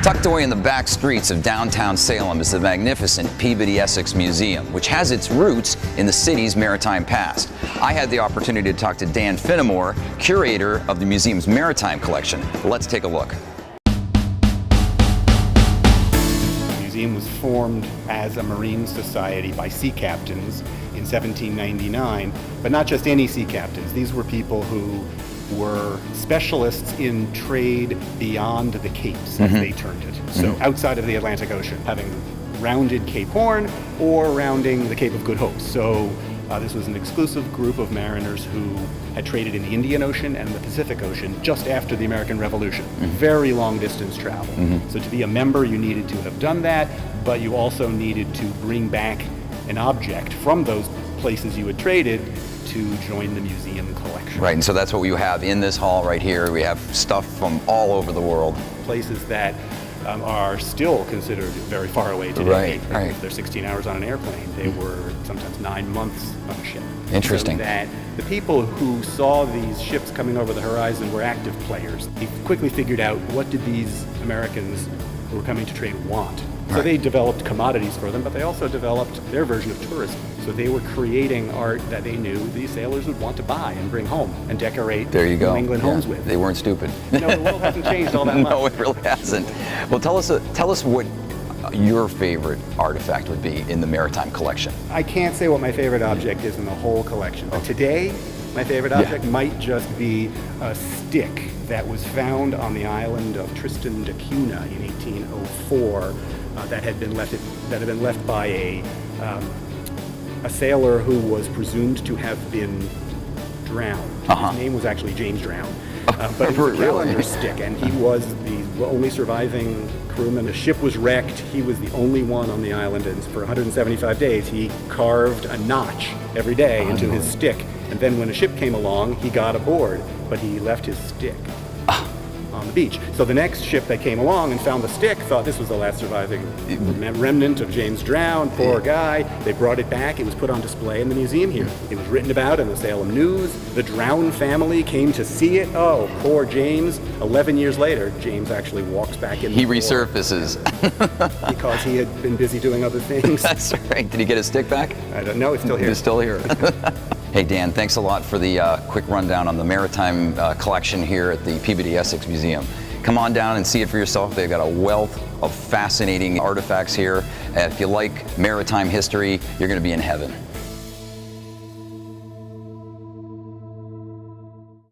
Tucked away in the back streets of downtown Salem is the magnificent Peabody Essex Museum, which has its roots in the city's maritime past. I had the opportunity to talk to Dan Finnemore, curator of the museum's maritime collection. Let's take a look. The museum was formed as a marine society by sea captains in 1799, but not just any sea captains. These were people who were specialists in trade beyond the Capes, as they termed it. So outside of the Atlantic Ocean, having rounded Cape Horn or rounding the Cape of Good Hope. So this was an exclusive group of mariners who had traded in the Indian Ocean and the Pacific Ocean just after the American Revolution. Very long distance travel. So to be a member, you needed to have done that, but you also needed to bring back an object from those places you had traded to join the museum collection. Right, and so that's what you have in this hall right here. We have stuff from all over the world. Places that are still considered very far away today. Right. They're 16 hours on an airplane. They were sometimes 9 months on a ship. Interesting. So that the people who saw these ships coming over the horizon were active players. They quickly figured out, what did these Americans who were coming to trade want? So they developed commodities for them, but they also developed their version of tourism. So they were creating art that they knew the sailors would want to buy and bring home and decorate New England homes with. They weren't stupid. No, the world hasn't changed all that much. No, it really hasn't. Well, tell us what your favorite artifact would be in the maritime collection. I can't say what my favorite object is in the whole collection, but today my favorite object might just be a stick that was found on the island of Tristan da Cunha in 1804 that had been left by a sailor who was presumed to have been drowned. His name was actually James Drown, but it was a calendar stick, and he was the only surviving crewman. The ship was wrecked. He was the only one on the island, and for 175 days he carved a notch every day into his stick. And then when a ship came along, he got aboard, but he left his stick on the beach. So the next ship that came along and found the stick thought this was the last surviving remnant of James Drown. Poor guy. They brought it back. It was put on display in the museum here. It was written about in the Salem News. The Drown family came to see it. Oh, poor James. 11 years later, James actually walks back in. He resurfaces. Because he had been busy doing other things. That's right. Did he get his stick back? I don't know. It's still here. It's still here. Hey Dan, thanks a lot for the quick rundown on the maritime collection here at the Peabody Essex Museum. Come on down and see it for yourself. They've got a wealth of fascinating artifacts here. If you like maritime history, you're going to be in heaven.